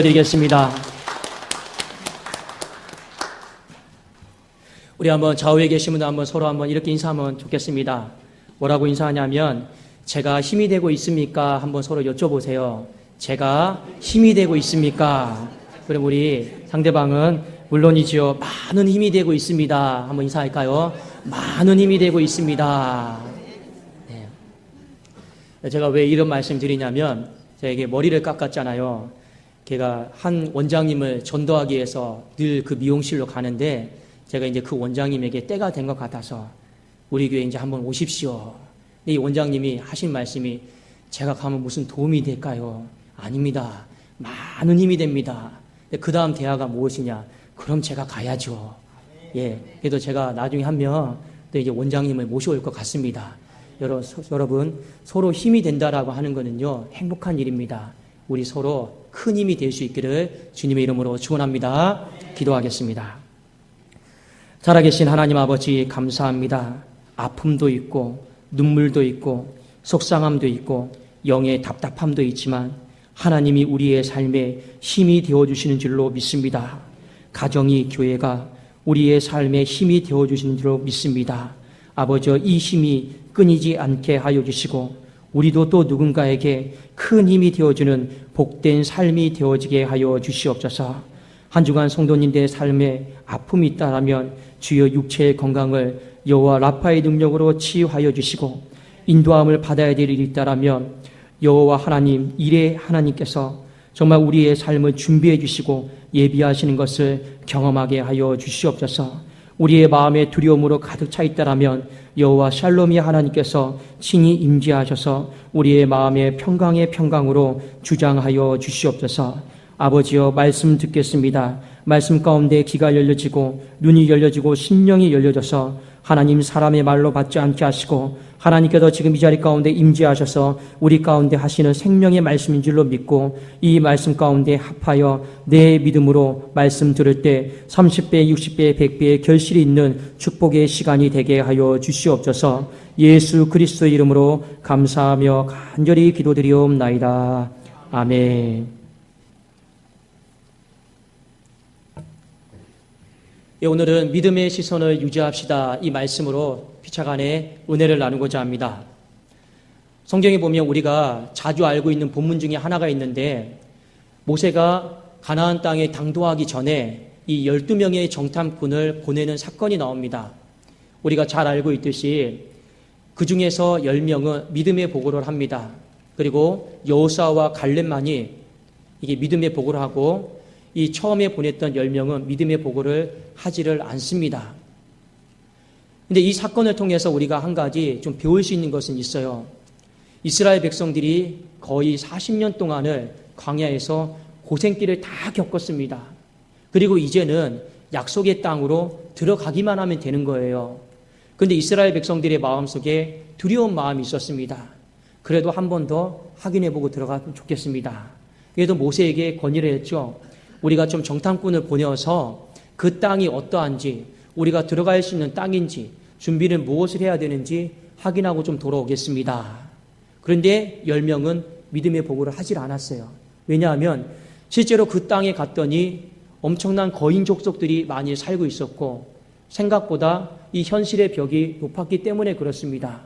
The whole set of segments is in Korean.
드리겠습니다. 우리 한번 좌우에 계신 분들 한번 서로 한번 이렇게 인사하면 좋겠습니다. 뭐라고 인사하냐면, 제가 힘이 되고 있습니까? 한번 서로 여쭤보세요. 제가 힘이 되고 있습니까? 그럼 우리 상대방은 물론이지요. 많은 힘이 되고 있습니다. 한번 인사할까요? 많은 힘이 되고 있습니다. 네. 제가 왜 이런 말씀 드리냐면, 제가 머리를 깎았잖아요. 걔가 한 원장님을 전도하기 위해서 늘 그 미용실로 가는데, 제가 이제 그 원장님에게 때가 된 것 같아서 우리 교회 이제 한번 오십시오. 이 원장님이 하신 말씀이, 제가 가면 무슨 도움이 될까요? 아닙니다. 많은 힘이 됩니다. 그 다음 대화가 무엇이냐? 그럼 제가 가야죠. 예. 그래도 제가 나중에 한 명 또 이제 원장님을 모셔올 것 같습니다. 여러분, 서로 힘이 된다라고 하는 거는요, 행복한 일입니다. 우리 서로 큰 힘이 될 수 있기를 주님의 이름으로 축원합니다. 기도하겠습니다. 살아계신 하나님 아버지 감사합니다. 아픔도 있고 눈물도 있고 속상함도 있고 영의 답답함도 있지만 하나님이 우리의 삶에 힘이 되어주시는 줄로 믿습니다. 가정이, 교회가 우리의 삶에 힘이 되어주시는 줄로 믿습니다. 아버지, 이 힘이 끊이지 않게 하여 주시고 우리도 또 누군가에게 큰 힘이 되어주는 복된 삶이 되어지게 하여 주시옵소서. 한 주간 성도님들의 삶에 아픔이 있다라면 주여 육체의 건강을 여호와 라파의 능력으로 치유하여 주시고, 인도함을 받아야 될 일이 있다라면 여호와 하나님, 일의 하나님께서 정말 우리의 삶을 준비해 주시고 예비하시는 것을 경험하게 하여 주시옵소서. 우리의 마음에 두려움으로 가득 차 있다라면 여호와 샬롬이 하나님께서 친히 임재하셔서 우리의 마음에 평강의 평강으로 주장하여 주시옵소서. 아버지여, 말씀 듣겠습니다. 말씀 가운데 귀가 열려지고 눈이 열려지고 심령이 열려져서 하나님 사람의 말로 받지 않게 하시고 하나님께서 지금 이 자리 가운데 임재하셔서 우리 가운데 하시는 생명의 말씀인 줄로 믿고 이 말씀 가운데 합하여 내 믿음으로 말씀 들을 때 30배, 60배, 100배의 결실이 있는 축복의 시간이 되게 하여 주시옵소서. 예수 그리스도의 이름으로 감사하며 간절히 기도드리옵나이다. 아멘. 예, 오늘은 믿음의 시선을 유지합시다. 이 말씀으로 피차간에 은혜를 나누고자 합니다. 성경에 보면 우리가 자주 알고 있는 본문 중에 하나가 있는데, 모세가 가나안 땅에 당도하기 전에 이 12명의 정탐꾼을 보내는 사건이 나옵니다. 우리가 잘 알고 있듯이 그 중에서 10명은 믿음의 보고를 합니다. 그리고 여호수아와 갈렙만이 이게 믿음의 보고를 하고, 이 처음에 보냈던 10명은 믿음의 보고를 하지를 않습니다. 근데 이 사건을 통해서 우리가 한 가지 좀 배울 수 있는 것은 있어요. 이스라엘 백성들이 거의 40년 동안을 광야에서 고생길을 다 겪었습니다. 그리고 이제는 약속의 땅으로 들어가기만 하면 되는 거예요. 그런데 이스라엘 백성들의 마음속에 두려운 마음이 있었습니다. 그래도 한 번 더 확인해보고 들어가면 좋겠습니다. 그래도 모세에게 건의를 했죠. 우리가 좀 정탐꾼을 보내어서 그 땅이 어떠한지, 우리가 들어갈 수 있는 땅인지, 준비는 무엇을 해야 되는지 확인하고 좀 돌아오겠습니다. 그런데 10명은 믿음의 보고를 하질 않았어요. 왜냐하면 실제로 그 땅에 갔더니 엄청난 거인 족속들이 많이 살고 있었고, 생각보다 이 현실의 벽이 높았기 때문에 그렇습니다.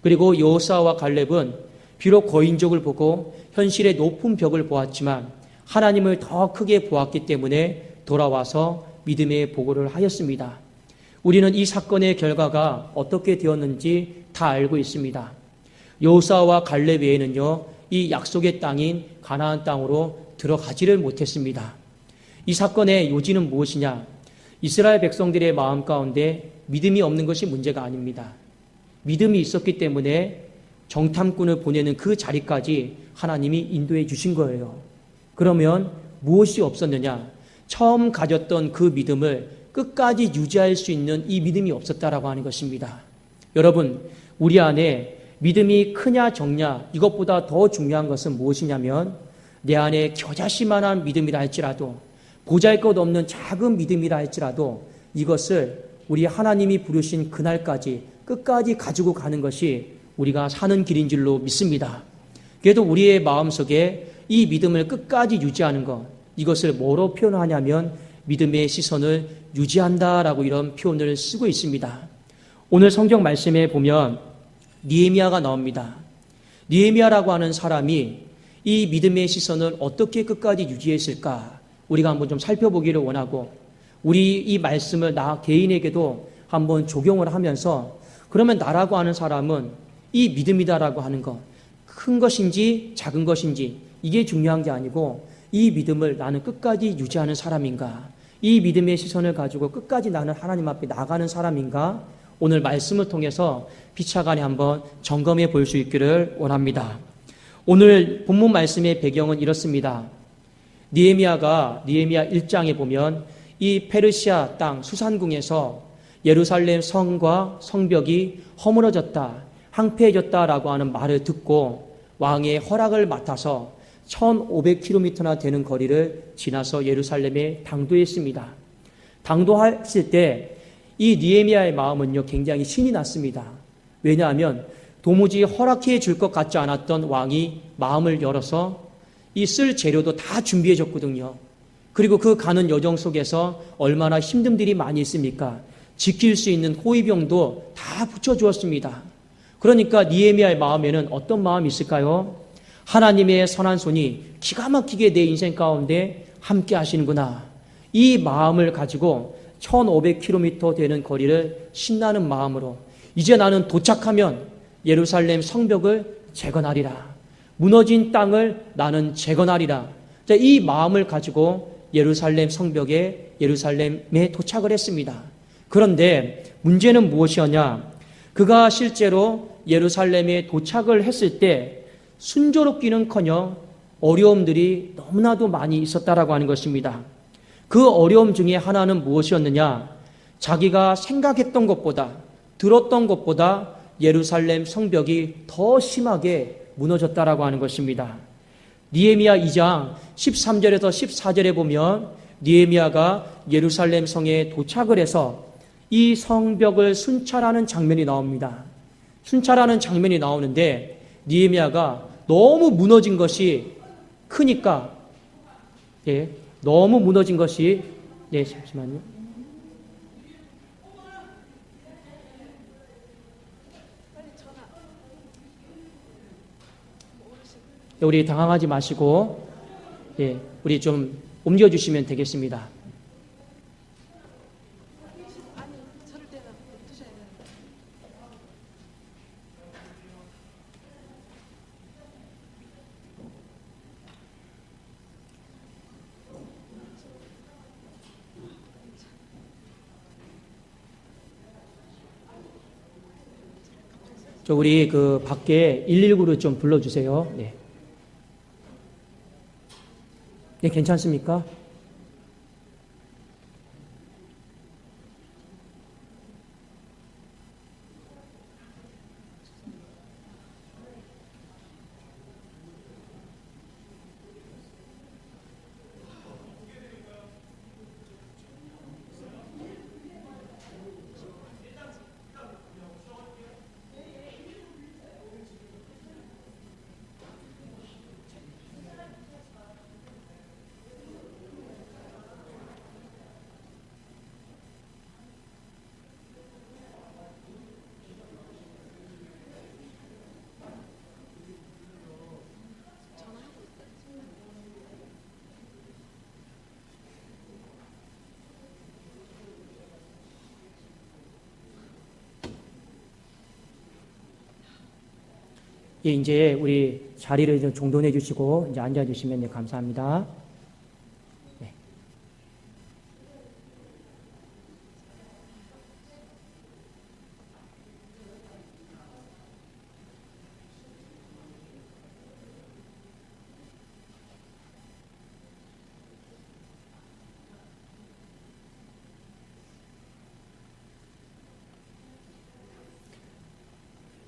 그리고 여호수아와 갈렙은 비록 거인족을 보고 현실의 높은 벽을 보았지만 하나님을 더 크게 보았기 때문에 돌아와서 믿음의 보고를 하였습니다. 우리는 이 사건의 결과가 어떻게 되었는지 다 알고 있습니다. 여호수아와 갈렙 외에는요, 이 약속의 땅인 가나안 땅으로 들어가지를 못했습니다. 이 사건의 요지는 무엇이냐? 이스라엘 백성들의 마음 가운데 믿음이 없는 것이 문제가 아닙니다. 믿음이 있었기 때문에 정탐꾼을 보내는 그 자리까지 하나님이 인도해 주신 거예요. 그러면 무엇이 없었느냐? 처음 가졌던 그 믿음을 끝까지 유지할 수 있는 이 믿음이 없었다라고 하는 것입니다. 여러분, 우리 안에 믿음이 크냐 적냐, 이것보다 더 중요한 것은 무엇이냐면, 내 안에 겨자씨만한 믿음이라 할지라도, 보잘것없는 작은 믿음이라 할지라도 이것을 우리 하나님이 부르신 그날까지 끝까지 가지고 가는 것이 우리가 사는 길인 줄로 믿습니다. 그래도 우리의 마음속에 이 믿음을 끝까지 유지하는 것, 이것을 뭐로 표현하냐면 믿음의 시선을 유지한다라고 이런 표현을 쓰고 있습니다. 오늘 성경 말씀에 보면 느헤미야가 나옵니다. 느헤미야라고 하는 사람이 이 믿음의 시선을 어떻게 끝까지 유지했을까? 우리가 한번 좀 살펴보기를 원하고 우리 이 말씀을 나 개인에게도 한번 적용을 하면서 그러면 나라고 하는 사람은 이 믿음이다라고 하는 것, 큰 것인지 작은 것인지 이게 중요한 게 아니고 이 믿음을 나는 끝까지 유지하는 사람인가? 이 믿음의 시선을 가지고 끝까지 나는 하나님 앞에 나가는 사람인가? 오늘 말씀을 통해서 피차간에 한번 점검해 볼 수 있기를 원합니다. 오늘 본문 말씀의 배경은 이렇습니다. 느헤미야 1장에 보면 이 페르시아 땅 수산궁에서 예루살렘 성과 성벽이 허물어졌다, 황폐해졌다라고 하는 말을 듣고 왕의 허락을 맡아서 1500km나 되는 거리를 지나서 예루살렘에 당도했습니다. 당도했을 때 이 느헤미야의 마음은요 굉장히 신이 났습니다. 왜냐하면 도무지 허락해 줄 것 같지 않았던 왕이 마음을 열어서 이 쓸 재료도 다 준비해 줬거든요. 그리고 그 가는 여정 속에서 얼마나 힘듦들이 많이 있습니까? 지킬 수 있는 호위병도 다 붙여주었습니다. 그러니까 느헤미야의 마음에는 어떤 마음이 있을까요? 하나님의 선한 손이 기가 막히게 내 인생 가운데 함께 하시는구나. 이 마음을 가지고 1500km 되는 거리를 신나는 마음으로 이제 나는 도착하면 예루살렘 성벽을 재건하리라. 무너진 땅을 나는 재건하리라. 이 마음을 가지고 예루살렘 예루살렘에 도착을 했습니다. 그런데 문제는 무엇이었냐? 그가 실제로 예루살렘에 도착을 했을 때 순조롭기는커녕 어려움들이 너무나도 많이 있었다라고 하는 것입니다. 그 어려움 중에 하나는 무엇이었느냐? 자기가 생각했던 것보다 들었던 것보다 예루살렘 성벽이 더 심하게 무너졌다라고 하는 것입니다. 느헤미야 2장 13절에서 14절에 보면 느헤미야가 예루살렘 성에 도착을 해서 이 성벽을 순찰하는 장면이 나옵니다. 순찰하는 장면이 나오는데 느헤미야가 너무 무너진 것이 크니까 너무 무너진 것이 잠시만요. 우리 당황하지 마시고 우리 좀 옮겨주시면 되겠습니다. 우리 그 밖에 119를 좀 불러주세요. 네, 괜찮습니까? 이제 우리 자리를 좀 정돈해 주시고 이제 앉아 주시면 감사합니다. 네.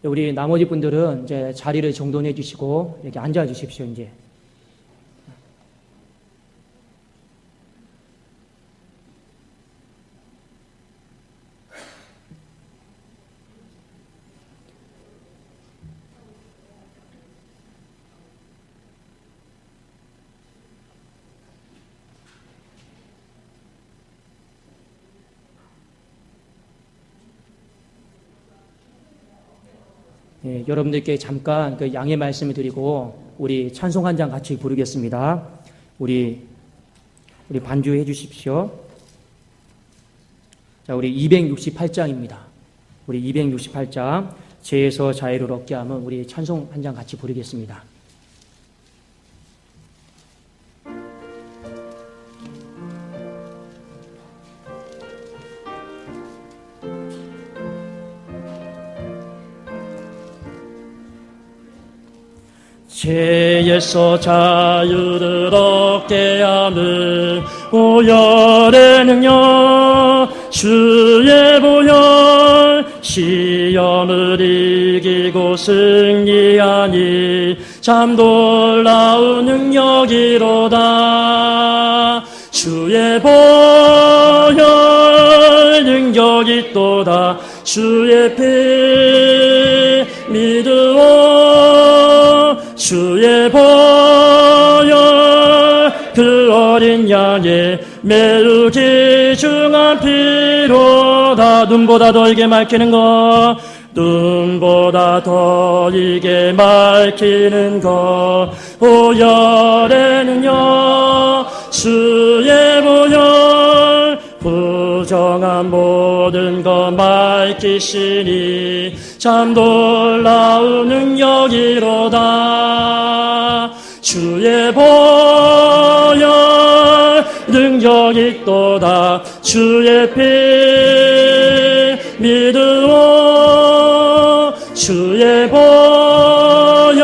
우리 나머지 분들은 이제 자리를 정돈해 주시고 이렇게 앉아 주십시오, 이제. 여러분들께 잠깐 그 양해 말씀을 드리고 우리 찬송 한 장 같이 부르겠습니다. 우리 반주해 주십시오. 자, 우리 268장입니다. 우리 268장 죄에서 자유를 얻게 하면 우리 찬송 한 장 같이 부르겠습니다. 죄에서 자유를 얻게 하는 보혈의 능력 주의 보혈 시험을 이기고 승리하니 참 놀라운 능력이로다. 주의 보혈 능력이 있도다. 주의 피 믿으오. 주의 보혈 그 어린 양의 매우 귀중한 피로다. 눈보다 더 이게 맑히는 것, 눈보다 더 이게 맑히는 것, 보혈의 능력 주의 보혈 부정한 모든 것 맑히시니 참 놀라운 능력이로다. 주의 보혈 능력이 있도다. 주의 피 믿으오. 주의 보혈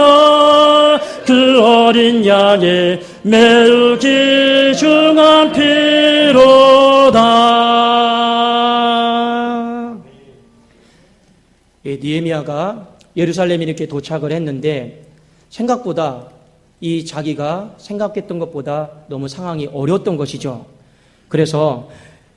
그 어린 양의 매우 귀중한 피로다. 느헤미야가 예루살렘에 이렇게 도착을 했는데 생각보다 이 자기가 생각했던 것보다 너무 상황이 어려웠던 것이죠. 그래서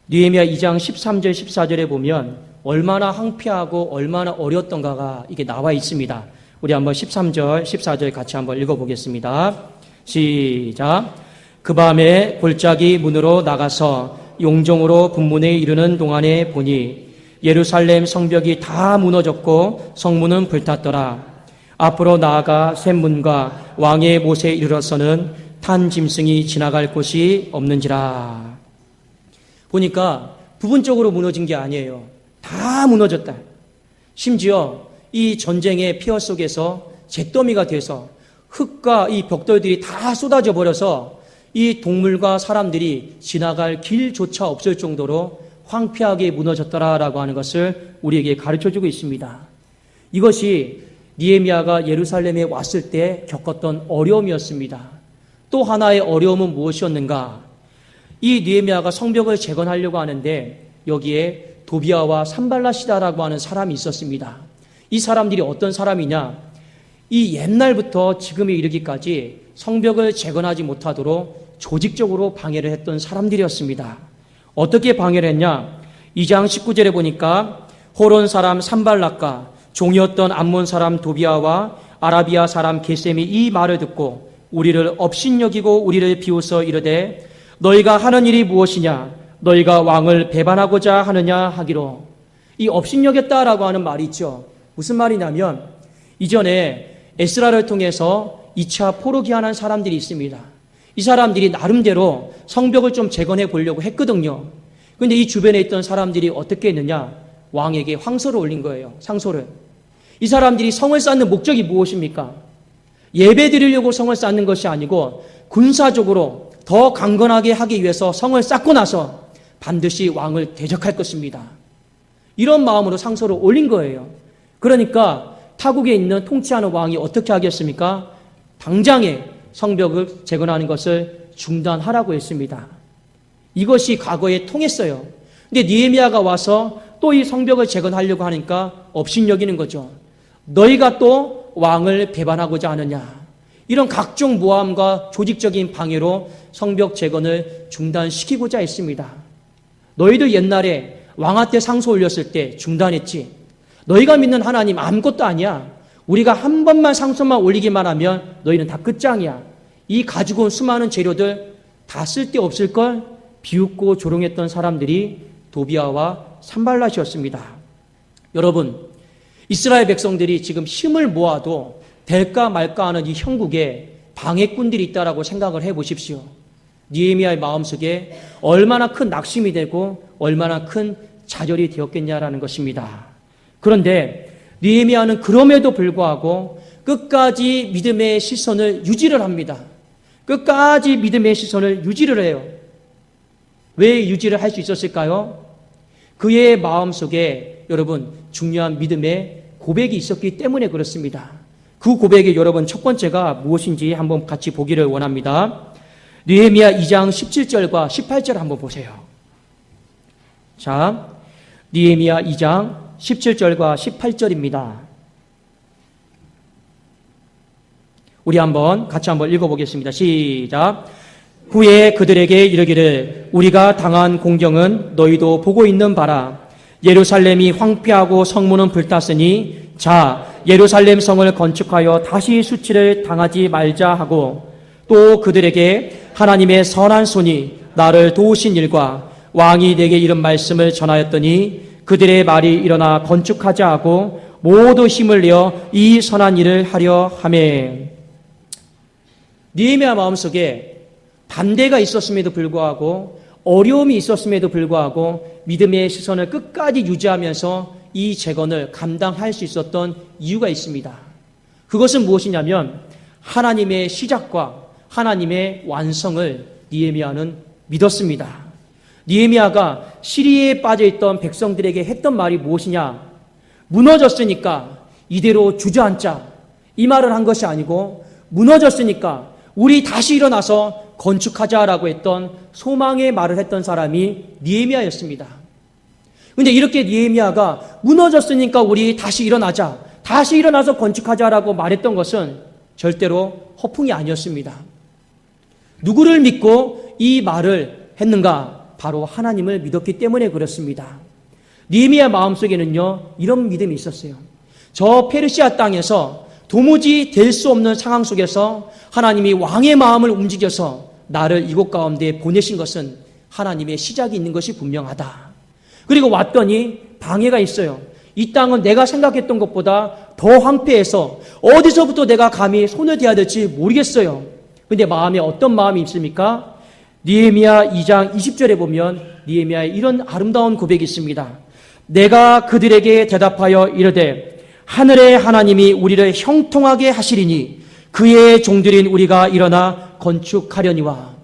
느헤미야 2장 13절 14절에 보면 얼마나 황폐하고 얼마나 어려웠던가가 이게 나와 있습니다. 우리 한번 13절 14절 같이 한번 읽어보겠습니다. 시작. 그 밤에 골짜기 문으로 나가서 용종으로 분문에 이르는 동안에 보니 예루살렘 성벽이 다 무너졌고 성문은 불탔더라. 앞으로 나아가 샘문과 왕의 못에 이르러서는 탄 짐승이 지나갈 곳이 없는지라. 보니까 부분적으로 무너진 게 아니에요. 다 무너졌다. 심지어 이 전쟁의 폐허 속에서 잿더미가 돼서 흙과 이 벽돌들이 다 쏟아져 버려서 이 동물과 사람들이 지나갈 길조차 없을 정도로 황폐하게 무너졌더라라고 하는 것을 우리에게 가르쳐주고 있습니다. 이것이 느헤미야가 예루살렘에 왔을 때 겪었던 어려움이었습니다. 또 하나의 어려움은 무엇이었는가? 이 느헤미야가 성벽을 재건하려고 하는데 여기에 도비아와 산발랏이라고 하는 사람이 있었습니다. 이 사람들이 어떤 사람이냐? 이 옛날부터 지금에 이르기까지 성벽을 재건하지 못하도록 조직적으로 방해를 했던 사람들이었습니다. 어떻게 방해를 했냐? 2장 19절에 보니까 호론 사람 산발랏과 종이었던 암몬 사람 도비아와 아라비아 사람 게셈이 이 말을 듣고 우리를 업신여기고 우리를 비웃어 이르되 너희가 하는 일이 무엇이냐? 너희가 왕을 배반하고자 하느냐 하기로. 이 업신여겼다라고 하는 말이 있죠. 무슨 말이냐면 이전에 에스라를 통해서 2차 포로기한한 사람들이 있습니다. 이 사람들이 나름대로 성벽을 좀 재건해 보려고 했거든요. 그런데 이 주변에 있던 사람들이 어떻게 했느냐? 왕에게 황소를 올린 거예요. 상소를. 이 사람들이 성을 쌓는 목적이 무엇입니까? 예배 드리려고 성을 쌓는 것이 아니고 군사적으로 더 강건하게 하기 위해서 성을 쌓고 나서 반드시 왕을 대적할 것입니다. 이런 마음으로 상소를 올린 거예요. 그러니까 타국에 있는 통치하는 왕이 어떻게 하겠습니까? 당장에 성벽을 재건하는 것을 중단하라고 했습니다. 이것이 과거에 통했어요. 근데 느헤미야가 와서 또 이 성벽을 재건하려고 하니까 업신여기는 거죠. 너희가 또 왕을 배반하고자 하느냐. 이런 각종 모함과 조직적인 방해로 성벽 재건을 중단시키고자 했습니다. 너희들 옛날에 왕한테 상소 올렸을 때 중단했지. 너희가 믿는 하나님 아무것도 아니야. 우리가 한 번만 상소만 올리기만 하면 너희는 다 끝장이야. 이 가지고 온 수많은 재료들 다 쓸데없을걸? 비웃고 조롱했던 사람들이 도비아와 산발랏이었습니다. 여러분, 이스라엘 백성들이 지금 힘을 모아도 될까 말까 하는 이 형국에 방해꾼들이 있다라고 생각을 해 보십시오. 느헤미야의 마음속에 얼마나 큰 낙심이 되고 얼마나 큰 좌절이 되었겠냐라는 것입니다. 그런데 느헤미야는 그럼에도 불구하고 끝까지 믿음의 시선을 유지를 합니다. 끝까지 믿음의 시선을 유지를 해요. 왜 유지를 할 수 있었을까요? 그의 마음속에 여러분 중요한 믿음의 고백이 있었기 때문에 그렇습니다. 그 고백이 여러분 첫 번째가 무엇인지 한번 같이 보기를 원합니다. 느헤미야 2장 17절과 18절 한번 보세요. 자, 느헤미야 2장 17절과 18절입니다. 우리 같이 한번 읽어보겠습니다. 시작. 후에 그들에게 이르기를 우리가 당한 공경은 너희도 보고 있는 바라. 예루살렘이 황폐하고 성문은 불탔으니 자 예루살렘 성을 건축하여 다시 수치를 당하지 말자 하고 또 그들에게 하나님의 선한 손이 나를 도우신 일과 왕이 내게 이런 말씀을 전하였더니 그들의 말이 일어나 건축하자 하고 모두 힘을 내어 이 선한 일을 하려 하매. 느헤미야 마음속에 반대가 있었음에도 불구하고 어려움이 있었음에도 불구하고 믿음의 시선을 끝까지 유지하면서 이 재건을 감당할 수 있었던 이유가 있습니다. 그것은 무엇이냐면 하나님의 시작과 하나님의 완성을 느헤미야는 믿었습니다. 느헤미야가 시리에 빠져있던 백성들에게 했던 말이 무엇이냐? 무너졌으니까 이대로 주저앉자. 이 말을 한 것이 아니고 무너졌으니까 우리 다시 일어나서 건축하자라고 했던 소망의 말을 했던 사람이 느헤미야였습니다. 그런데 이렇게 느헤미야가 무너졌으니까 우리 다시 일어나자, 다시 일어나서 건축하자라고 말했던 것은 절대로 허풍이 아니었습니다. 누구를 믿고 이 말을 했는가? 바로 하나님을 믿었기 때문에 그렇습니다. 느헤미야 마음속에는요 이런 믿음이 있었어요. 저 페르시아 땅에서 도무지 될 수 없는 상황 속에서 하나님이 왕의 마음을 움직여서 나를 이곳 가운데 보내신 것은 하나님의 시작이 있는 것이 분명하다. 그리고 왔더니 방해가 있어요. 이 땅은 내가 생각했던 것보다 더 황폐해서 어디서부터 내가 감히 손을 대야 될지 모르겠어요. 그런데 마음에 어떤 마음이 있습니까? 느헤미야 2장 20절에 보면 느헤미야의 이런 아름다운 고백이 있습니다. 내가 그들에게 대답하여 이르되 하늘의 하나님이 우리를 형통하게 하시리니 그의 종들인 우리가 일어나 건축하려니와.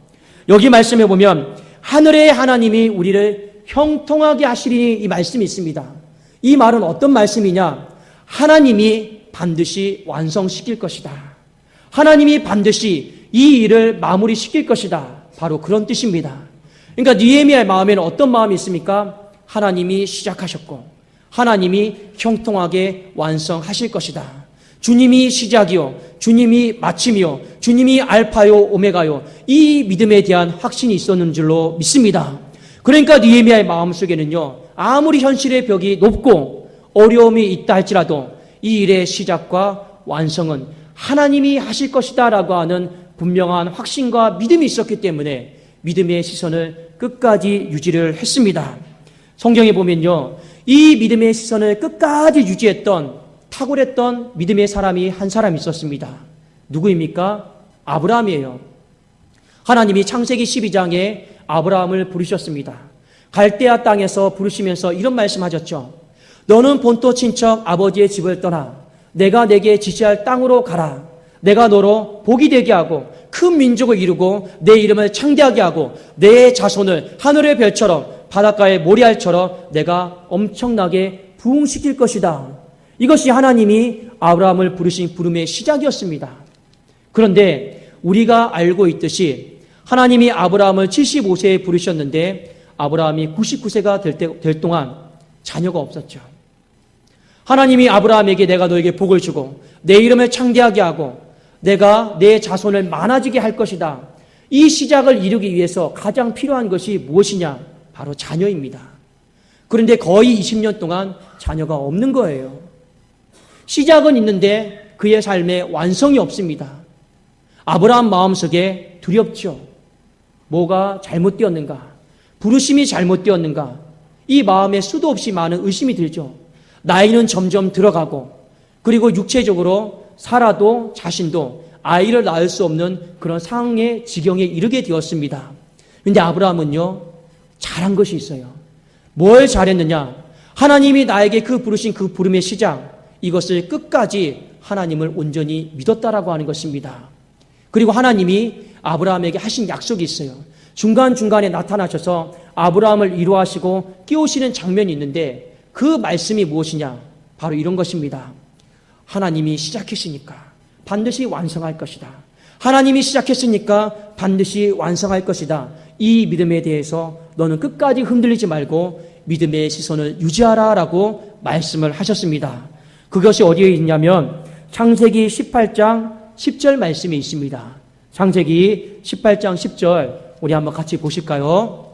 여기 말씀해 보면 하늘의 하나님이 우리를 형통하게 하시리니 이 말씀이 있습니다. 이 말은 어떤 말씀이냐? 하나님이 반드시 완성시킬 것이다. 하나님이 반드시 이 일을 마무리시킬 것이다. 바로 그런 뜻입니다. 그러니까 느헤미야의 마음에는 어떤 마음이 있습니까? 하나님이 시작하셨고 하나님이 형통하게 완성하실 것이다. 주님이 시작이요 주님이 마침이요 주님이 알파요 오메가요. 이 믿음에 대한 확신이 있었는 줄로 믿습니다. 그러니까 느헤미야의 마음속에는요 아무리 현실의 벽이 높고 어려움이 있다 할지라도 이 일의 시작과 완성은 하나님이 하실 것이다 라고 하는 분명한 확신과 믿음이 있었기 때문에 믿음의 시선을 끝까지 유지를 했습니다. 성경에 보면요 이 믿음의 시선을 끝까지 유지했던 탁월했던 믿음의 사람이 한 사람 있었습니다. 누구입니까? 아브라함이에요. 하나님이 창세기 12장에 아브라함을 부르셨습니다. 갈대아 땅에서 부르시면서 이런 말씀하셨죠. 너는 본토 친척 아버지의 집을 떠나 내가 내게 지시할 땅으로 가라. 내가 너로 복이 되게 하고 큰 민족을 이루고 내 이름을 창대하게 하고 내 자손을 하늘의 별처럼 바닷가의 모래알처럼 내가 엄청나게 부흥시킬 것이다. 이것이 하나님이 아브라함을 부르신 부름의 시작이었습니다. 그런데 우리가 알고 있듯이 하나님이 아브라함을 75세에 부르셨는데 아브라함이 99세가 될 동안 자녀가 없었죠. 하나님이 아브라함에게 내가 너에게 복을 주고 내 이름을 창대하게 하고 내가 내 자손을 많아지게 할 것이다. 이 시작을 이루기 위해서 가장 필요한 것이 무엇이냐? 바로 자녀입니다. 그런데 거의 20년 동안 자녀가 없는 거예요. 시작은 있는데 그의 삶에 완성이 없습니다. 아브라함 마음속에 두렵죠. 뭐가 잘못되었는가? 부르심이 잘못되었는가? 이 마음에 수도 없이 많은 의심이 들죠. 나이는 점점 들어가고 그리고 육체적으로 살아도 자신도 아이를 낳을 수 없는 그런 상황의 지경에 이르게 되었습니다. 그런데 아브라함은요, 잘한 것이 있어요. 뭘 잘했느냐? 하나님이 나에게 그 부르신 그 부름의 시작, 이것을 끝까지 하나님을 온전히 믿었다라고 하는 것입니다. 그리고 하나님이 아브라함에게 하신 약속이 있어요. 중간중간에 나타나셔서 아브라함을 위로하시고 깨우시는 장면이 있는데 그 말씀이 무엇이냐? 바로 이런 것입니다. 하나님이 시작했으니까 반드시 완성할 것이다. 하나님이 시작했으니까 반드시 완성할 것이다. 이 믿음에 대해서 너는 끝까지 흔들리지 말고 믿음의 시선을 유지하라라고 말씀을 하셨습니다. 그것이 어디에 있냐면 창세기 18장 10절 말씀이 있습니다. 창세기 18장 10절 우리 한번 같이 보실까요?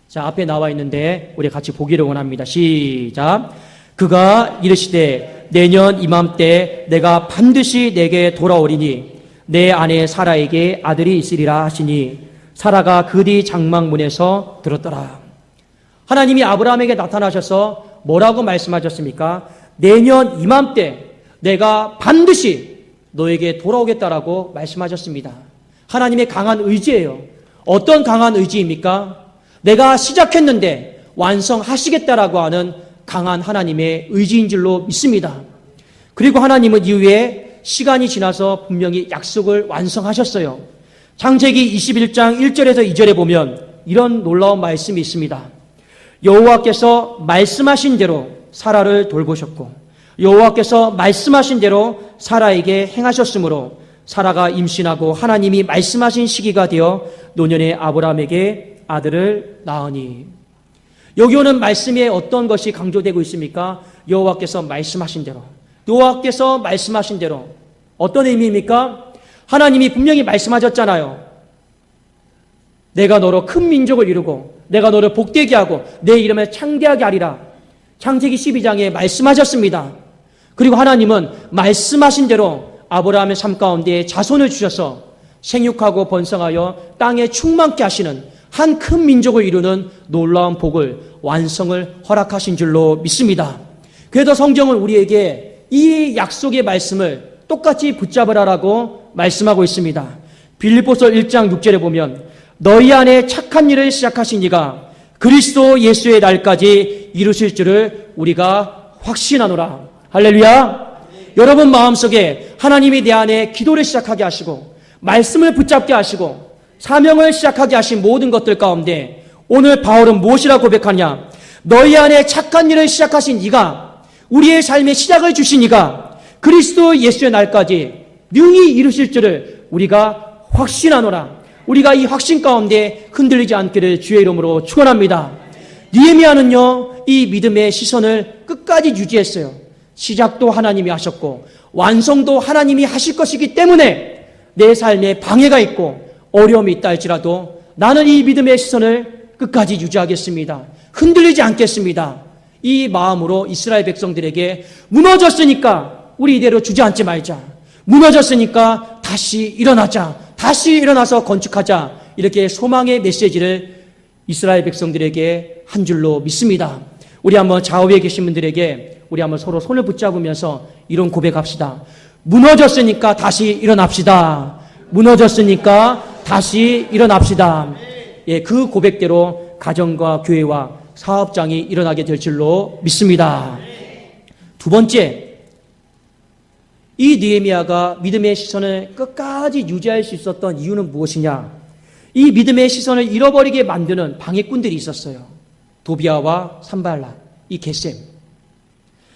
자, 앞에 나와 있는데 우리 같이 보기를 원합니다. 시작. 그가 이르시되 내년 이맘때 내가 반드시 내게 돌아오리니 내 아내 사라에게 아들이 있으리라 하시니 사라가 그 뒤 장막문에서 들었더라. 하나님이 아브라함에게 나타나셔서 뭐라고 말씀하셨습니까? 내년 이맘때 내가 반드시 너에게 돌아오겠다라고 말씀하셨습니다. 하나님의 강한 의지예요. 어떤 강한 의지입니까? 내가 시작했는데 완성하시겠다라고 하는 강한 하나님의 의지인 줄로 믿습니다. 그리고 하나님은 이후에 시간이 지나서 분명히 약속을 완성하셨어요. 창세기 21장 1절에서 2절에 보면 이런 놀라운 말씀이 있습니다. 여호와께서 말씀하신 대로 사라를 돌보셨고 여호와께서 말씀하신 대로 사라에게 행하셨으므로 사라가 임신하고 하나님이 말씀하신 시기가 되어 노년에 아브라함에게 아들을 낳으니. 여기 오는 말씀에 어떤 것이 강조되고 있습니까? 여호와께서 말씀하신 대로. 여호와께서 말씀하신 대로. 어떤 의미입니까? 하나님이 분명히 말씀하셨잖아요. 내가 너로 큰 민족을 이루고 내가 너를 복되게 하고 내 이름을 창대하게 하리라. 창세기 12장에 말씀하셨습니다. 그리고 하나님은 말씀하신 대로 아브라함의 삶 가운데 자손을 주셔서 생육하고 번성하여 땅에 충만케 하시는 한 큰 민족을 이루는 놀라운 복을 완성을 허락하신 줄로 믿습니다. 그래서 성경은 우리에게 이 약속의 말씀을 똑같이 붙잡으라라고 말씀하고 있습니다. 빌립보서 1장 6절에 보면 너희 안에 착한 일을 시작하신 이가 그리스도 예수의 날까지 이루실 줄을 우리가 확신하노라. 할렐루야. 여러분 마음속에 하나님이 내 안에 기도를 시작하게 하시고 말씀을 붙잡게 하시고 사명을 시작하게 하신 모든 것들 가운데 오늘 바울은 무엇이라고 고백하냐? 너희 안에 착한 일을 시작하신 이가 우리의 삶의 시작을 주신 이가 그리스도 예수의 날까지 능히 이루실 줄을 우리가 확신하노라. 우리가 이 확신 가운데 흔들리지 않기를 주의 이름으로 축원합니다. 느헤미야는요, 이 믿음의 시선을 끝까지 유지했어요. 시작도 하나님이 하셨고 완성도 하나님이 하실 것이기 때문에 내 삶에 방해가 있고 어려움이 있다 할지라도 나는 이 믿음의 시선을 끝까지 유지하겠습니다. 흔들리지 않겠습니다. 이 마음으로 이스라엘 백성들에게 무너졌으니까 우리 이대로 주저앉지 말자. 무너졌으니까 다시 일어나자. 다시 일어나서 건축하자. 이렇게 소망의 메시지를 이스라엘 백성들에게 한 줄로 믿습니다. 우리 한번 좌우에 계신 분들에게 우리 한번 서로 손을 붙잡으면서 이런 고백합시다. 무너졌으니까 다시 일어납시다. 무너졌으니까 다시 일어납시다. 예, 그 고백대로 가정과 교회와 사업장이 일어나게 될 줄로 믿습니다. 두 번째, 이 느헤미야가 믿음의 시선을 끝까지 유지할 수 있었던 이유는 무엇이냐? 이 믿음의 시선을 잃어버리게 만드는 방해꾼들이 있었어요. 도비아와 산발랏, 이 겟셈.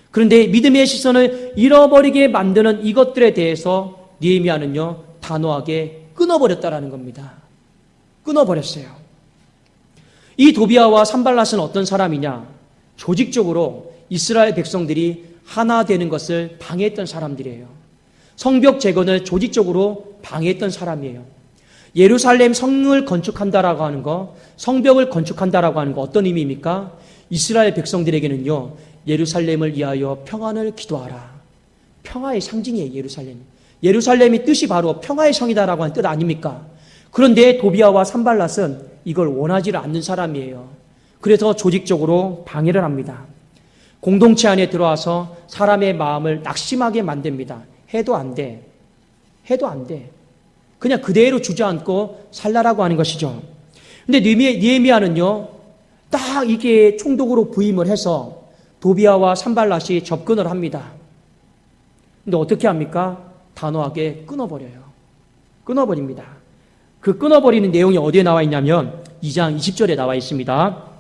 그런데 믿음의 시선을 잃어버리게 만드는 이것들에 대해서 느헤미야는요, 단호하게 끊어버렸다라는 겁니다. 끊어버렸어요. 이 도비아와 산발랏은 어떤 사람이냐? 조직적으로 이스라엘 백성들이 하나 되는 것을 방해했던 사람들이에요. 성벽 재건을 조직적으로 방해했던 사람이에요. 예루살렘 성을 건축한다라고 하는 거, 성벽을 건축한다라고 하는 거 어떤 의미입니까? 이스라엘 백성들에게는요, 예루살렘을 위하여 평안을 기도하라. 평화의 상징이에요, 예루살렘. 예루살렘이 뜻이 바로 평화의 성이다라고 하는 뜻 아닙니까? 그런데 도비아와 산발랏은 이걸 원하지 않는 사람이에요. 그래서 조직적으로 방해를 합니다. 공동체 안에 들어와서 사람의 마음을 낙심하게 만듭니다. 해도 안 돼. 해도 안 돼. 그냥 그대로 주저앉고 살라라고 하는 것이죠. 근데 느헤미야는요, 딱 이게 총독으로 부임을 해서 도비아와 산발랏이 접근을 합니다. 근데 어떻게 합니까? 단호하게 끊어버려요. 끊어버립니다. 그 끊어버리는 내용이 어디에 나와 있냐면 2장 20절에 나와 있습니다.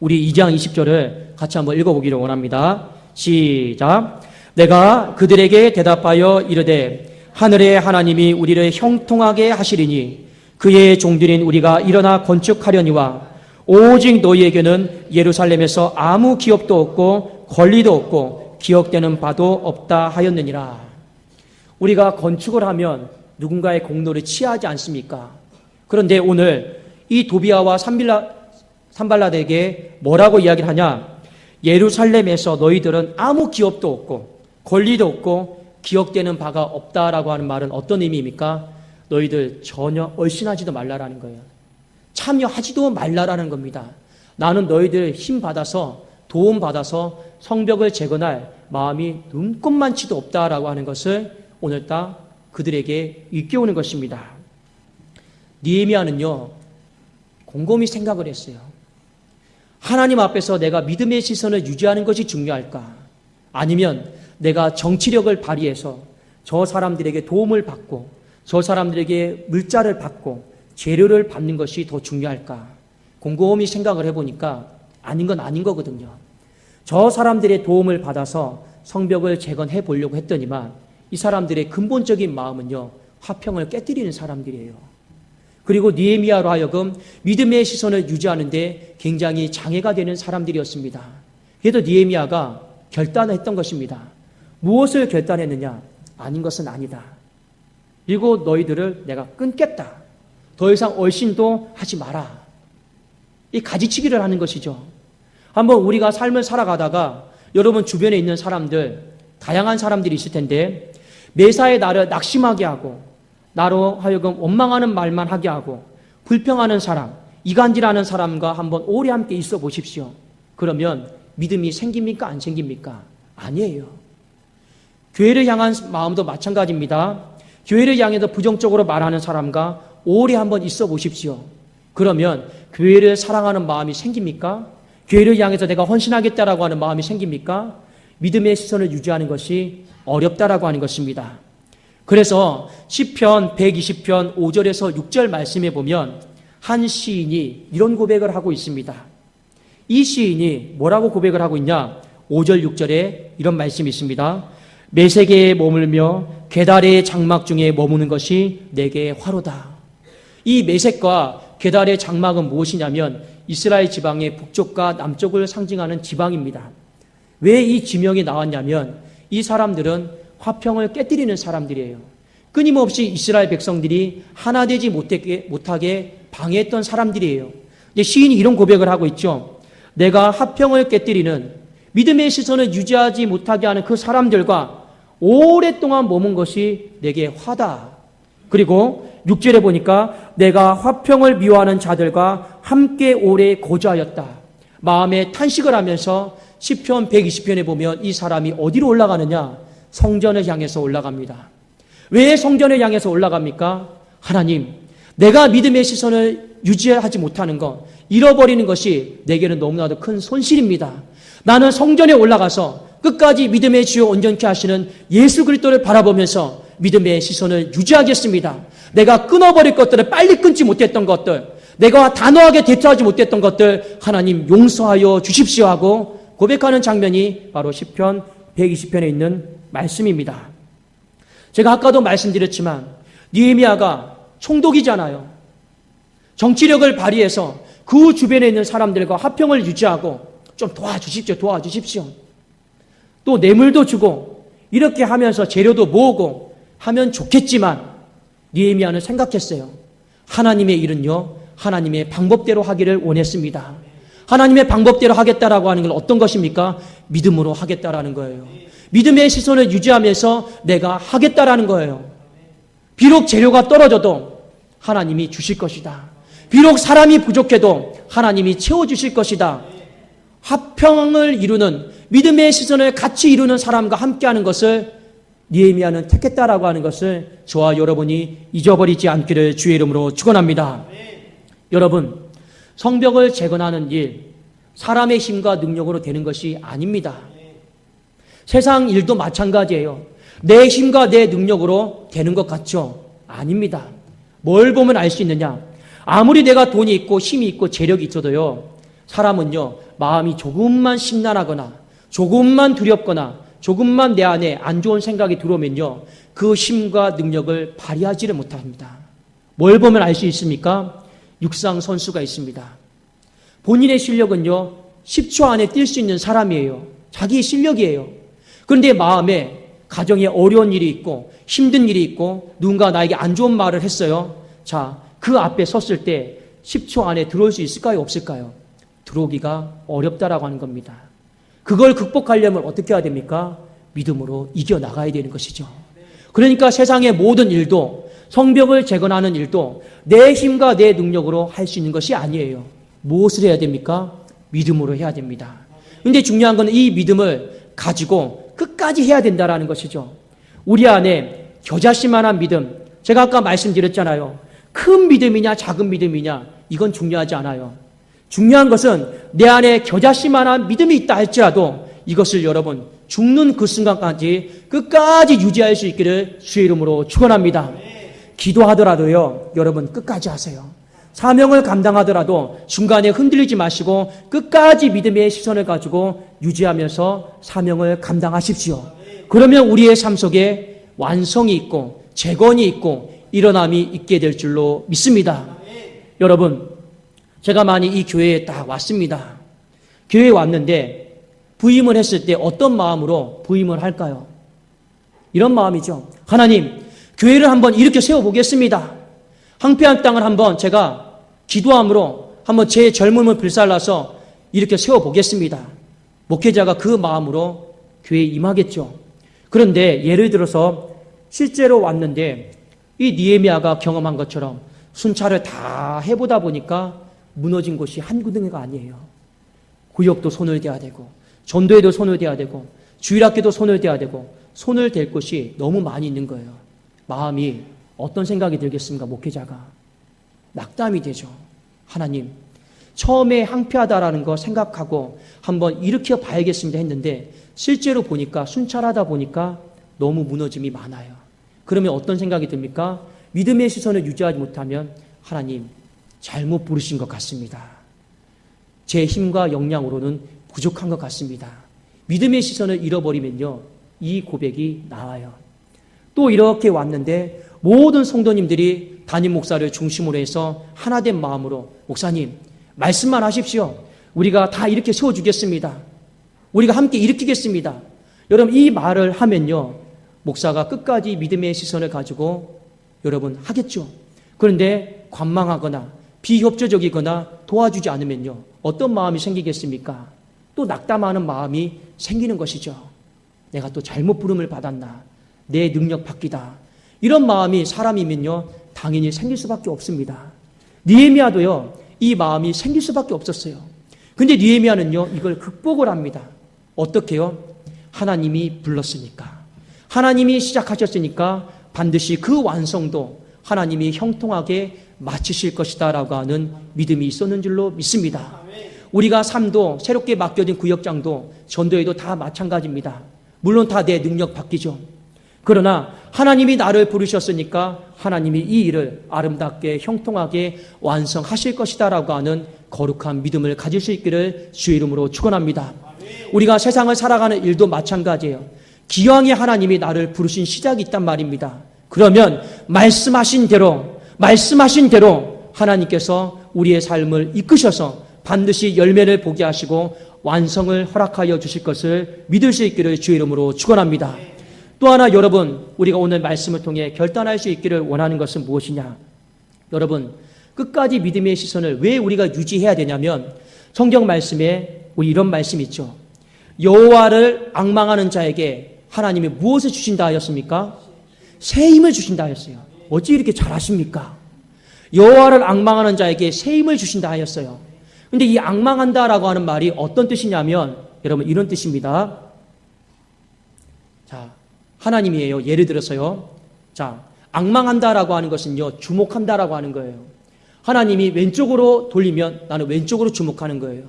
우리 2장 20절을 같이 한번 읽어보기를 원합니다. 시작. 내가 그들에게 대답하여 이르되 하늘의 하나님이 우리를 형통하게 하시리니 그의 종들인 우리가 일어나 건축하려니와 오직 너희에게는 예루살렘에서 아무 기업도 없고 권리도 없고 기억되는 바도 없다 하였느니라. 우리가 건축을 하면 누군가의 공로를 취하지 않습니까? 그런데 오늘 이 도비아와 산발랏에게 뭐라고 이야기를 하냐? 예루살렘에서 너희들은 아무 기업도 없고 권리도 없고 기억되는 바가 없다라고 하는 말은 어떤 의미입니까? 너희들 전혀 얼씬하지도 말라라는 거예요. 참여하지도 말라라는 겁니다. 나는 너희들 힘 받아서 도움 받아서 성벽을 재건할 마음이 눈꼽만치도 없다라고 하는 것을 오늘 딱 그들에게 일깨우는 것입니다. 느헤미야는요, 곰곰이 생각을 했어요. 하나님 앞에서 내가 믿음의 시선을 유지하는 것이 중요할까? 아니면 내가 정치력을 발휘해서 저 사람들에게 도움을 받고 저 사람들에게 물자를 받고 재료를 받는 것이 더 중요할까? 곰곰이 생각을 해보니까 아닌 건 아닌 거거든요. 저 사람들의 도움을 받아서 성벽을 재건해 보려고 했더니만 이 사람들의 근본적인 마음은요, 화평을 깨뜨리는 사람들이에요. 그리고 느헤미야로 하여금 믿음의 시선을 유지하는데 굉장히 장애가 되는 사람들이었습니다. 그래도 느헤미야가 결단을 했던 것입니다. 무엇을 결단했느냐? 아닌 것은 아니다. 그리고 너희들을 내가 끊겠다. 더 이상 얼씬도 하지 마라. 이 가지치기를 하는 것이죠. 한번 우리가 삶을 살아가다가 여러분 주변에 있는 사람들, 다양한 사람들이 있을 텐데 매사에 나를 낙심하게 하고 나로 하여금 원망하는 말만 하게 하고 불평하는 사람, 이간질하는 사람과 한번 오래 함께 있어 보십시오. 그러면 믿음이 생깁니까? 안 생깁니까? 아니에요. 교회를 향한 마음도 마찬가지입니다. 교회를 향해서 부정적으로 말하는 사람과 오래 한번 있어 보십시오. 그러면 교회를 사랑하는 마음이 생깁니까? 교회를 향해서 내가 헌신하겠다라고 하는 마음이 생깁니까? 믿음의 시선을 유지하는 것이 어렵다라고 하는 것입니다. 그래서 시편 120편 5절에서 6절 말씀에 보면 한 시인이 이런 고백을 하고 있습니다. 이 시인이 뭐라고 고백을 하고 있냐? 5절 6절에 이런 말씀이 있습니다. 메세게에 머물며 게달의 장막 중에 머무는 것이 내게 화로다. 이 메색과 게달의 장막은 무엇이냐면 이스라엘 지방의 북쪽과 남쪽을 상징하는 지방입니다. 왜 이 지명이 나왔냐면 이 사람들은 화평을 깨뜨리는 사람들이에요. 끊임없이 이스라엘 백성들이 하나 되지 못하게 방해했던 사람들이에요. 근데 시인이 이런 고백을 하고 있죠. 내가 화평을 깨뜨리는 믿음의 시선을 유지하지 못하게 하는 그 사람들과 오랫동안 머문 것이 내게 화다. 그리고 6절에 보니까 내가 화평을 미워하는 자들과 함께 오래 거주하였다. 마음에 탄식을 하면서 시편 120편에 보면 이 사람이 어디로 올라가느냐? 성전을 향해서 올라갑니다. 왜 성전을 향해서 올라갑니까? 하나님, 내가 믿음의 시선을 유지하지 못하는 것, 잃어버리는 것이 내게는 너무나도 큰 손실입니다. 나는 성전에 올라가서 끝까지 믿음의 주요 온전케 하시는 예수 그리스도를 바라보면서 믿음의 시선을 유지하겠습니다. 내가 끊어버릴 것들을 빨리 끊지 못했던 것들, 내가 단호하게 대처하지 못했던 것들 하나님 용서하여 주십시오 하고 고백하는 장면이 바로 시편 120편에 있는 말씀입니다. 제가 아까도 말씀드렸지만 느헤미야가 총독이잖아요. 정치력을 발휘해서 그 주변에 있는 사람들과 화평을 유지하고 좀 도와주십시오. 또 뇌물도 주고 이렇게 하면서 재료도 모으고 하면 좋겠지만 느헤미야는 생각했어요. 하나님의 일은요, 하나님의 방법대로 하기를 원했습니다. 하나님의 방법대로 하겠다라고 하는 건 어떤 것입니까? 믿음으로 하겠다라는 거예요. 믿음의 시선을 유지하면서 내가 하겠다라는 거예요. 비록 재료가 떨어져도 하나님이 주실 것이다. 비록 사람이 부족해도 하나님이 채워주실 것이다. 화평을 이루는 믿음의 시선을 같이 이루는 사람과 함께하는 것을 느헤미야는 택했다라고 하는 것을 저와 여러분이 잊어버리지 않기를 주의 이름으로 축원합니다. 여러분, 성벽을 재건하는 일, 사람의 힘과 능력으로 되는 것이 아닙니다. 세상 일도 마찬가지예요. 내 힘과 내 능력으로 되는 것 같죠? 아닙니다. 뭘 보면 알 수 있느냐? 아무리 내가 돈이 있고 힘이 있고 재력이 있어도요, 사람은요, 마음이 조금만 심란하거나 조금만 두렵거나 조금만 내 안에 안 좋은 생각이 들어오면요, 그 힘과 능력을 발휘하지를 못합니다. 뭘 보면 알 수 있습니까? 육상 선수가 있습니다. 본인의 실력은요, 10초 안에 뛸 수 있는 사람이에요. 자기의 실력이에요. 그런데 마음에 가정에 어려운 일이 있고 힘든 일이 있고 누군가 나에게 안 좋은 말을 했어요. 자, 그 앞에 섰을 때 10초 안에 들어올 수 있을까요? 없을까요? 들어오기가 어렵다라고 하는 겁니다. 그걸 극복하려면 어떻게 해야 됩니까? 믿음으로 이겨나가야 되는 것이죠. 그러니까 세상의 모든 일도, 성벽을 재건하는 일도 내 힘과 내 능력으로 할 수 있는 것이 아니에요. 무엇을 해야 됩니까? 믿음으로 해야 됩니다. 그런데 중요한 건 이 믿음을 가지고 끝까지 해야 된다라는 것이죠. 우리 안에 겨자씨만한 믿음, 제가 아까 말씀드렸잖아요. 큰 믿음이냐 작은 믿음이냐, 이건 중요하지 않아요. 중요한 것은 내 안에 겨자씨만한 믿음이 있다 할지라도 이것을 여러분 죽는 그 순간까지 끝까지 유지할 수 있기를 주의 이름으로 축원합니다. 기도하더라도요, 여러분 끝까지 하세요. 사명을 감당하더라도 중간에 흔들리지 마시고 끝까지 믿음의 시선을 가지고 유지하면서 사명을 감당하십시오. 그러면 우리의 삶 속에 완성이 있고 재건이 있고 일어남이 있게 될 줄로 믿습니다. 여러분, 제가 많이 이 교회에 딱 왔습니다. 교회에 왔는데 부임을 했을 때 어떤 마음으로 부임을 할까요? 이런 마음이죠. 하나님, 교회를 한번 이렇게 세워보겠습니다. 황폐한 땅을 한번 제가 기도함으로 한번 제 젊음을 불살라서 이렇게 세워보겠습니다. 목회자가 그 마음으로 교회에 임하겠죠. 그런데 예를 들어서 실제로 왔는데 이 느헤미야가 경험한 것처럼 순찰을 다 해보다 보니까 무너진 곳이 한 군데가 아니에요. 구역도 손을 대야 되고 전도에도 손을 대야 되고 주일학교도 손을 대야 되고 손을 댈 곳이 너무 많이 있는 거예요. 마음이 어떤 생각이 들겠습니까? 목회자가 낙담이 되죠. 하나님, 처음에 황폐하다라는 거 생각하고 한번 일으켜 봐야겠습니다 했는데 실제로 보니까 순찰하다 보니까 너무 무너짐이 많아요. 그러면 어떤 생각이 듭니까? 믿음의 시선을 유지하지 못하면 하나님, 잘못 부르신 것 같습니다. 제 힘과 역량으로는 부족한 것 같습니다. 믿음의 시선을 잃어버리면요, 이 고백이 나와요. 또 이렇게 왔는데 모든 성도님들이 담임 목사를 중심으로 해서 하나된 마음으로 목사님, 말씀만 하십시오. 우리가 다 이렇게 세워주겠습니다. 우리가 함께 일으키겠습니다. 여러분, 이 말을 하면요, 목사가 끝까지 믿음의 시선을 가지고 여러분 하겠죠. 그런데 관망하거나 비협조적이거나 도와주지 않으면요, 어떤 마음이 생기겠습니까? 또 낙담하는 마음이 생기는 것이죠. 내가 또 잘못 부름을 받았나? 내 능력 바뀌다. 이런 마음이 사람이면요, 당연히 생길 수밖에 없습니다. 느헤미야도요, 이 마음이 생길 수밖에 없었어요. 근데 느헤미야는요, 이걸 극복을 합니다. 어떻게요? 하나님이 불렀으니까. 하나님이 시작하셨으니까 반드시 그 완성도 하나님이 형통하게 마치실 것이다 라고 하는 믿음이 있었는 줄로 믿습니다. 우리가 삶도 새롭게 맡겨진 구역장도 전도에도 다 마찬가지입니다. 물론 다 내 능력 바뀌죠. 그러나 하나님이 나를 부르셨으니까 하나님이 이 일을 아름답게 형통하게 완성하실 것이다 라고 하는 거룩한 믿음을 가질 수 있기를 주의 이름으로 축원합니다. 우리가 세상을 살아가는 일도 마찬가지예요. 기왕에 하나님이 나를 부르신 시작이 있단 말입니다. 그러면 말씀하신 대로 하나님께서 우리의 삶을 이끄셔서 반드시 열매를 보게 하시고 완성을 허락하여 주실 것을 믿을 수 있기를 주의 이름으로 축원합니다. 또 하나 여러분, 우리가 오늘 말씀을 통해 결단할 수 있기를 원하는 것은 무엇이냐? 여러분, 끝까지 믿음의 시선을 왜 우리가 유지해야 되냐면 성경 말씀에 우리 이런 말씀이 있죠. 여호와를 앙망하는 자에게 하나님이 무엇을 주신다 하였습니까? 새 힘을 주신다 하였어요. 어찌 이렇게 잘하십니까? 여호와를 앙망하는 자에게 새 힘을 주신다 하였어요. 근데 이 앙망한다라고 하는 말이 어떤 뜻이냐면 여러분 이런 뜻입니다. 자, 하나님이에요. 예를 들어서요. 자, 앙망한다라고 하는 것은요, 주목한다라고 하는 거예요. 하나님이 왼쪽으로 돌리면 나는 왼쪽으로 주목하는 거예요.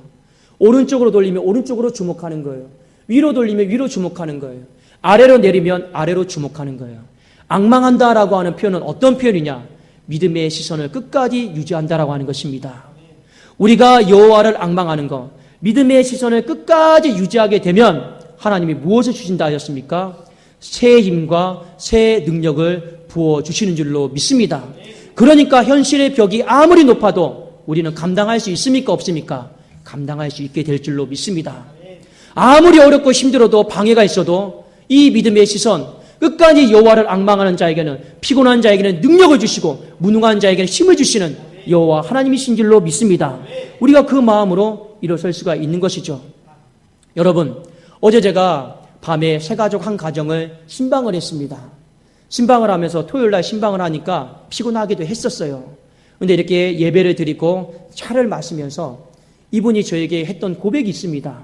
오른쪽으로 돌리면 오른쪽으로 주목하는 거예요. 위로 돌리면 위로 주목하는 거예요. 아래로 내리면 아래로 주목하는 거예요. 앙망한다라고 하는 표현은 어떤 표현이냐? 믿음의 시선을 끝까지 유지한다라고 하는 것입니다. 우리가 여호와를 앙망하는 것, 믿음의 시선을 끝까지 유지하게 되면 하나님이 무엇을 주신다 하셨습니까? 새 힘과 새 능력을 부어주시는 줄로 믿습니다. 그러니까 현실의 벽이 아무리 높아도 우리는 감당할 수 있습니까? 없습니까? 감당할 수 있게 될 줄로 믿습니다. 아무리 어렵고 힘들어도 방해가 있어도 이 믿음의 시선, 끝까지 여호와를 앙망하는 자에게는, 피곤한 자에게는 능력을 주시고 무능한 자에게는 힘을 주시는 여호와 하나님이신 줄로 믿습니다. 우리가 그 마음으로 일어설 수가 있는 것이죠. 여러분, 어제 제가 밤에 세 가족 한 가정을 신방을 했습니다. 신방을 하면서 토요일날 신방을 하니까 피곤하기도 했었어요. 그런데 이렇게 예배를 드리고 차를 마시면서 이분이 저에게 했던 고백이 있습니다.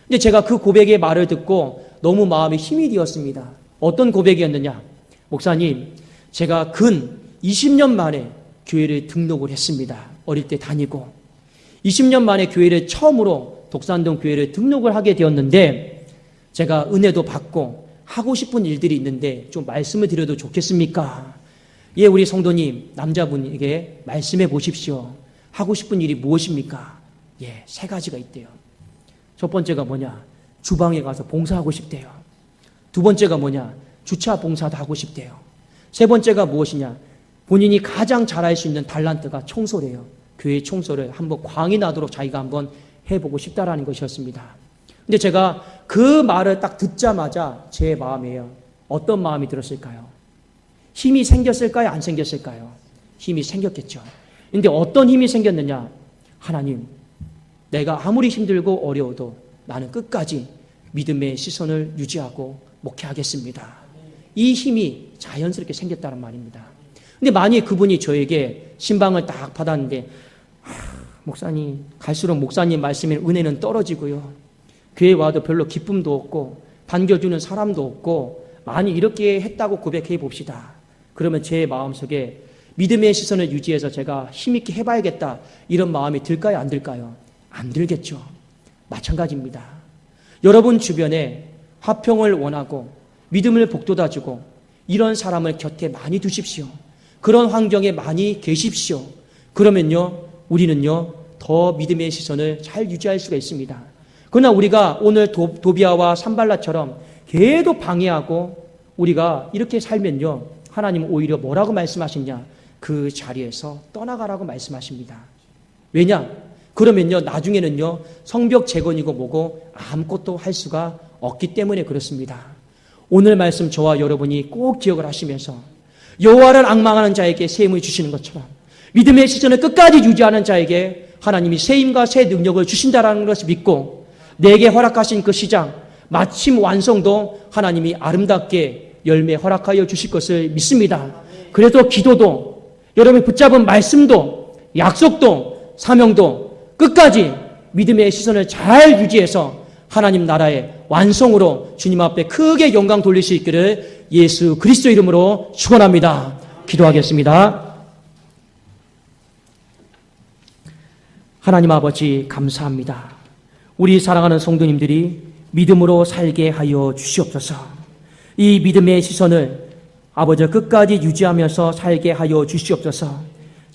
근데 제가 그 고백의 말을 듣고 너무 마음에 힘이 되었습니다. 어떤 고백이었느냐? 목사님, 제가 근 20년 만에 교회를 등록을 했습니다. 어릴 때 다니고 20년 만에 교회를 처음으로 독산동 교회를 등록을 하게 되었는데 제가 은혜도 받고 하고 싶은 일들이 있는데 좀 말씀을 드려도 좋겠습니까? 예, 우리 성도님, 남자분에게 말씀해 보십시오. 하고 싶은 일이 무엇입니까? 예, 세 가지가 있대요. 첫 번째가 뭐냐? 주방에 가서 봉사하고 싶대요. 두 번째가 뭐냐? 주차 봉사도 하고 싶대요. 세 번째가 무엇이냐? 본인이 가장 잘할 수 있는 달란트가 청소래요. 교회 청소를 한번 광이 나도록 자기가 한번 해보고 싶다라는 것이었습니다. 근데 제가 그 말을 딱 듣자마자 제 마음에요. 어떤 마음이 들었을까요? 힘이 생겼을까요? 안 생겼을까요? 힘이 생겼겠죠. 근데 어떤 힘이 생겼느냐? 하나님, 내가 아무리 힘들고 어려워도 나는 끝까지 믿음의 시선을 유지하고 목회하겠습니다. 이 힘이 자연스럽게 생겼다는 말입니다. 근데 만약에 그분이 저에게 신방을 딱 받았는데 목사님, 갈수록 목사님 말씀에 은혜는 떨어지고요. 교회 와도 별로 기쁨도 없고 반겨주는 사람도 없고 많이 이렇게 했다고 고백해 봅시다. 그러면 제 마음속에 믿음의 시선을 유지해서 제가 힘있게 해봐야겠다 이런 마음이 들까요? 안 들까요? 안 들겠죠. 마찬가지입니다. 여러분 주변에 화평을 원하고 믿음을 북돋아주고 이런 사람을 곁에 많이 두십시오. 그런 환경에 많이 계십시오. 그러면요, 우리는요 더 믿음의 시선을 잘 유지할 수가 있습니다. 그러나 우리가 오늘 도비아와 산발라처럼 계속 방해하고 우리가 이렇게 살면요, 하나님은 오히려 뭐라고 말씀하시냐? 그 자리에서 떠나가라고 말씀하십니다. 왜냐? 그러면요, 나중에는요, 성벽 재건이고 뭐고 아무것도 할 수가 없기 때문에 그렇습니다. 오늘 말씀 저와 여러분이 꼭 기억을 하시면서 여호와를 앙망하는 자에게 새 힘을 주시는 것처럼 믿음의 시선을 끝까지 유지하는 자에게 하나님이 새 힘과 새 능력을 주신다라는 것을 믿고 내게 허락하신 그 시장 마침 완성도 하나님이 아름답게 열매 허락하여 주실 것을 믿습니다. 그래도 기도도 여러분이 붙잡은 말씀도 약속도 사명도 끝까지 믿음의 시선을 잘 유지해서 하나님 나라의 완성으로 주님 앞에 크게 영광 돌릴 수 있기를 예수 그리스도 이름으로 축원합니다. 기도하겠습니다. 하나님 아버지 감사합니다. 우리 사랑하는 성도님들이 믿음으로 살게 하여 주시옵소서. 이 믿음의 시선을 아버지 끝까지 유지하면서 살게 하여 주시옵소서.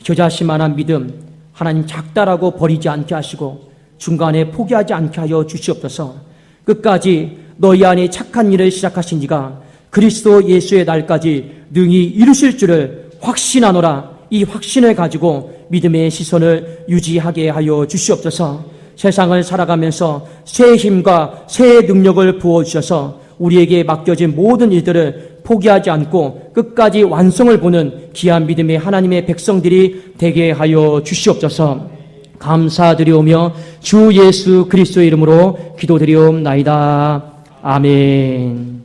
겨자씨만한 믿음 하나님 작다라고 버리지 않게 하시고 중간에 포기하지 않게 하여 주시옵소서. 끝까지 너희 안에 착한 일을 시작하신 이가 그리스도 예수의 날까지 능히 이루실 줄을 확신하노라. 이 확신을 가지고 믿음의 시선을 유지하게 하여 주시옵소서. 세상을 살아가면서 새 힘과 새 능력을 부어주셔서 우리에게 맡겨진 모든 일들을 포기하지 않고 끝까지 완성을 보는 귀한 믿음의 하나님의 백성들이 되게 하여 주시옵소서. 감사드리오며 주 예수 그리스도의 이름으로 기도드리옵나이다. 아멘.